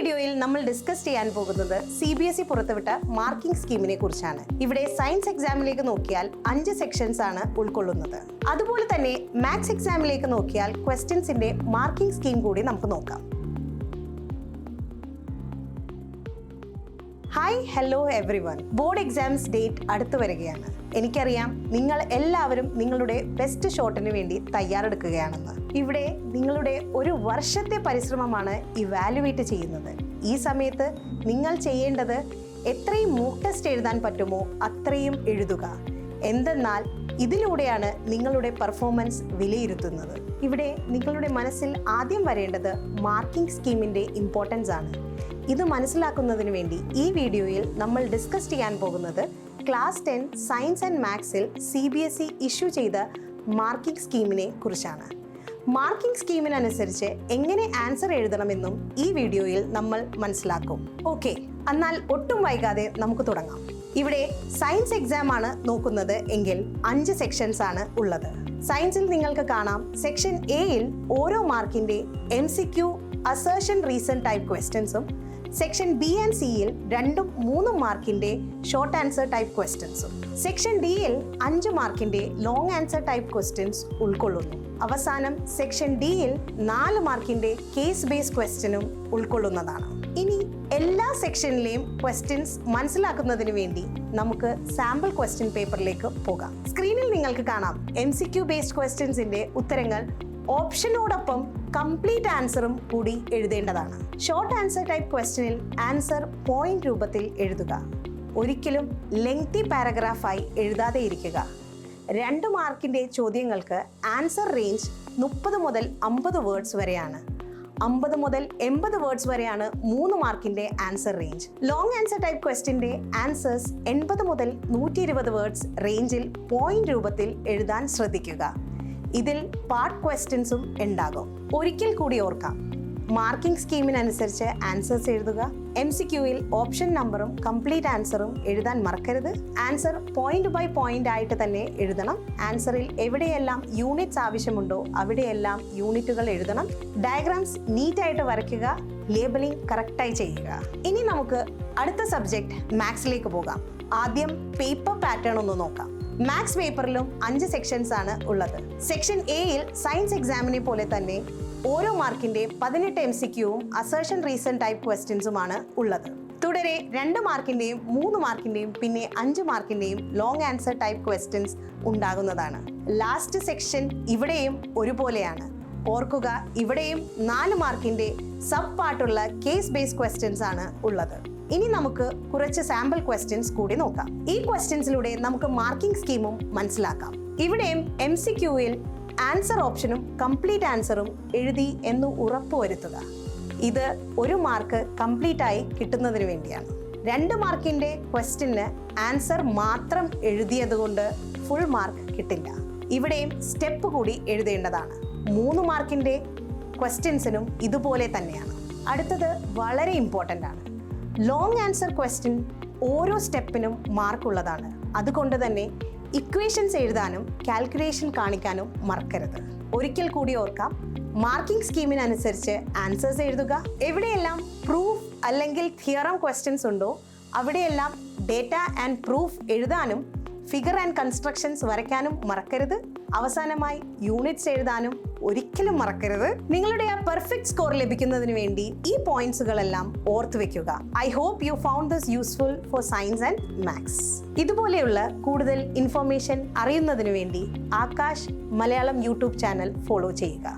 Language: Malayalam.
വീഡിയോയിൽ നമ്മൾ ഡിസ്കസ് ചെയ്യാൻ പോകുന്നത് CBSE പുറത്തുവിട്ട മാർക്കിംഗ് സ്കീമിനെ കുറിച്ചാണ്. ഇവിടെ സയൻസ് എക്സാമിലേക്ക് നോക്കിയാൽ 5 സെക്ഷൻസ് ആണ് ഉൾക്കൊള്ളുന്നത്. അതുപോലെ തന്നെ മാത്സ് എക്സാമിലേക്ക് നോക്കിയാൽ ക്വസ്റ്റ്യൻസിന്റെ മാർക്കിംഗ് സ്കീം കൂടി നമുക്ക് നോക്കാം. Hi hello everyone. Board exams date അടുത്തു വരികയാണ്. എനിക്കറിയാം നിങ്ങൾ എല്ലാവരും നിങ്ങളുടെ ബെസ്റ്റ് ഷോട്ടിന് വേണ്ടി തയ്യാറെടുക്കുകയാണെന്ന്. ഇവിടെ നിങ്ങളുടെ ഒരു വർഷത്തെ പരിശ്രമമാണ് ഇവാലുവേറ്റ് ചെയ്യുന്നത്. ഈ സമയത്ത് നിങ്ങൾ ചെയ്യേണ്ടത് എത്രയും മോക്ക് ടെസ്റ്റ് എഴുതാൻ പറ്റുമോ അത്രയും എഴുതുക. എന്തെന്നാൽ ഇതിലൂടെയാണ് നിങ്ങളുടെ പെർഫോമൻസ് വിലയിരുത്തുന്നത്. ഇവിടെ നിങ്ങളുടെ മനസ്സിൽ ആദ്യം വരേണ്ടത് മാർക്കിംഗ് സ്കീമിന്റെ ഇമ്പോർട്ടൻസ് ആണ്. ഇത് മനസ്സിലാക്കുന്നതിന് വേണ്ടി ഈ വീഡിയോയിൽ നമ്മൾ ഡിസ്കസ് ചെയ്യാൻ പോകുന്നത് ക്ലാസ് 10 സയൻസ് ആൻഡ് മാത്സിൽ CBSE ഇഷ്യൂ ചെയ്ത മാർക്കിംഗ് സ്കീമിനെ കുറിച്ചാണ്. മാർക്കിംഗ് സ്കീമിനനുസരിച്ച് എങ്ങനെ ആൻസർ എഴുതണമെന്നും ഈ വീഡിയോയിൽ നമ്മൾ മനസ്സിലാക്കും. ഓക്കെ, എന്നാൽ ഒട്ടും വൈകാതെ നമുക്ക് തുടങ്ങാം. ഇവിടെ സയൻസ് എക്സാം ആണ് നോക്കുന്നത് എങ്കിൽ 5 സെക്ഷൻസ് ആണ് ഉള്ളത്. സയൻസിൽ നിങ്ങൾക്ക് കാണാം, സെക്ഷൻ എയിൽ ഓരോ മാർക്കിന്റെ MCQ അസേർഷൻ റീസൺ ടൈപ്പ് ക്വസ്റ്റ്യൻസും സെക്ഷൻ B ആൻഡ് Cയിൽ 2-3 മാർക്കിന്റെ ഷോർട്ട് ആൻസർ ടൈപ്പ് ക്വസ്റ്റ്യൻസും സെക്ഷൻ Dയിൽ 5 മാർക്കിന്റെ ലോങ് ആൻസർ ടൈപ്പ് ക്വസ്റ്റ്യൻസ് ഉൾക്കൊള്ളുന്നു. അവസാനം സെക്ഷൻ Dയിൽ 4 മാർക്കിന്റെ കേസ് ബേസ്ഡ് ക്വസ്റ്റ്യനും ഉൾക്കൊള്ളുന്നതാണ്. ഇനി എല്ലാ സെക്ഷനിലെയും ക്വസ്റ്റ്യൻസ് മനസ്സിലാക്കുന്നതിന് വേണ്ടി നമുക്ക് സാമ്പിൾ ക്വസ്റ്റ്യൻ പേപ്പറിലേക്ക് പോകാം. സ്ക്രീനിൽ നിങ്ങൾക്ക് കാണാം MCQ ബേസ്ഡ് ക്വസ്റ്റ്യൻസിന്റെ ഉത്തരങ്ങൾ ഓപ്ഷനോടൊപ്പം കംപ്ലീറ്റ് ആൻസറും കൂടി എഴുതേണ്ടതാണ്. ഷോർട്ട് ആൻസർ ടൈപ്പ് ക്വസ്റ്റ്യനിൽ ആൻസർ പോയിന്റ് രൂപത്തിൽ എഴുതുക. ഒരിക്കലും ലെങ്തി പാരഗ്രാഫായി എഴുതാതെ ഇരിക്കുക. 2 മാർക്കിന്റെ ചോദ്യങ്ങൾക്ക് ആൻസർ റേഞ്ച് 30 മുതൽ 50 വേർഡ്സ് വരെയാണ്. 50 മുതൽ 80 വേർഡ്സ് വരെയാണ് 3 മാർക്കിന്റെ answer range. Long answer type ക്വസ്റ്റ്യന്റെ ആൻസേഴ്സ് 80 മുതൽ 120 വേർഡ്സ് റേഞ്ചിൽ പോയിന്റ് രൂപത്തിൽ എഴുതാൻ ശ്രദ്ധിക്കുക. ഇതിൽ പാർട്ട് ക്വസ്റ്റ്യൻസും ഉണ്ടാകും. ഒരിക്കൽ കൂടി ഓർക്കാം, മാർക്കിംഗ് സ്കീമിനനുസരിച്ച് ആൻസേഴ്സ് എഴുതുക. MCQയിൽ ഓപ്ഷൻ നമ്പറും കംപ്ലീറ്റ് ആൻസറും എഴുതാൻ മറക്കരുത്. ആൻസർ പോയിന്റ് ബൈ പോയിന്റ് ആയിട്ട് തന്നെ എഴുതണം. ആൻസറിൽ എവിടെയെല്ലാം യൂണിറ്റ്സ് ആവശ്യമുണ്ടോ അവിടെയെല്ലാം യൂണിറ്റുകൾ എഴുതണം. ഡയഗ്രാംസ് നീറ്റായിട്ട് വരയ്ക്കുക. ലേബലിംഗ് കറക്റ്റായി ചെയ്യുക. ഇനി നമുക്ക് അടുത്ത സബ്ജക്ട് മാത്സിലേക്ക് പോകാം. ആദ്യം പേപ്പർ പാറ്റേൺ ഒന്ന് നോക്കാം. മാത്സ് പേപ്പറിലും 5 സെക്ഷൻസ് ആണ് ഉള്ളത്. സെക്ഷൻ എയിൽ സയൻസ് എക്സാമിനെ പോലെ തന്നെ ഓരോ മാർക്കിന്റെ 18 MCQവും അസേർഷൻ റീസൺ ടൈപ്പ് ക്വസ്റ്റ്യൻസുമാണ് ഉള്ളത്. തുടരെ 2 മാർക്കിന്റെയും 3 മാർക്കിന്റെയും പിന്നെ 5 മാർക്കിന്റെയും ലോങ് ആൻസർ ടൈപ്പ് ക്വസ്റ്റ്യൻസ് ഉണ്ടാകുന്നതാണ്. ലാസ്റ്റ് സെക്ഷൻ ഇവിടെയും ഒരുപോലെയാണ്. ഓർക്കുക, ഇവിടെയും 4 മാർക്കിന്റെ സബ് പാർട്ടുള്ള കേസ് ബേസ്ഡ് ക്വസ്റ്റ്യൻസ് ആണ് ഉള്ളത്. ഇനി നമുക്ക് കുറച്ച് സാമ്പിൾ ക്വസ്റ്റ്യൻസ് കൂടി നോക്കാം. ഈ ക്വസ്റ്റ്യൻസിലൂടെ നമുക്ക് മാർക്കിംഗ് സ്കീമും മനസ്സിലാക്കാം. ഇവിടെയും MCQയിൽ ആൻസർ ഓപ്ഷനും കംപ്ലീറ്റ് ആൻസറും എഴുതി എന്ന് ഉറപ്പുവരുത്തുക. ഇത് 1 മാർക്ക് കംപ്ലീറ്റ് ആയി കിട്ടുന്നതിന് വേണ്ടിയാണ്. 2 മാർക്കിന്റെ ക്വസ്റ്റ്യന് ആൻസർ മാത്രം എഴുതിയത് കൊണ്ട് ഫുൾ മാർക്ക് കിട്ടില്ല. ഇവിടെയും സ്റ്റെപ്പ് കൂടി എഴുതേണ്ടതാണ്. 3 മാർക്കിന്റെ ക്വസ്റ്റ്യൻസിനും ഇതുപോലെ തന്നെയാണ്. അടുത്തത് വളരെ ഇമ്പോർട്ടൻ്റ് ആണ്. ലോങ് ആൻസർ ക്വസ്റ്റ്യൻ ഓരോ സ്റ്റെപ്പിനും മാർക്കുള്ളതാണ്. അതുകൊണ്ട് തന്നെ ഇക്വേഷൻസ് എഴുതാനും കാൽക്കുലേഷൻ കാണിക്കാനും മറക്കരുത്. ഒരിക്കൽ കൂടി ഓർക്കാം, മാർക്കിംഗ് സ്കീമിനനുസരിച്ച് ആൻസേഴ്സ് എഴുതുക. എവിടെയെല്ലാം പ്രൂഫ് അല്ലെങ്കിൽ തിയറം ക്വസ്റ്റ്യൻസ് ഉണ്ടോ അവിടെയെല്ലാം ഡേറ്റ ആൻഡ് പ്രൂഫ് എഴുതാനും ഫിഗർ ആൻഡ് കൺസ്ട്രക്ഷൻസ് വരയ്ക്കാനും മറക്കരുത്. അവസാനമായി യൂണിറ്റ്സ് എഴുതാനും ഒരിക്കലും മറക്കരുത്. നിങ്ങളുടെ ആ പെർഫെക്റ്റ് സ്കോർ ലഭിക്കുന്നതിന് വേണ്ടി ഈ പോയിന്റ്സുകളെല്ലാം ഓർത്തു വെക്കുക. I hope you found this useful for science and maths. ഇതുപോലെയുള്ള കൂടുതൽ ഇൻഫർമേഷൻ അറിയുന്നതിന് വേണ്ടി Akash Malayalam YouTube channel follow ചെയ്യുക.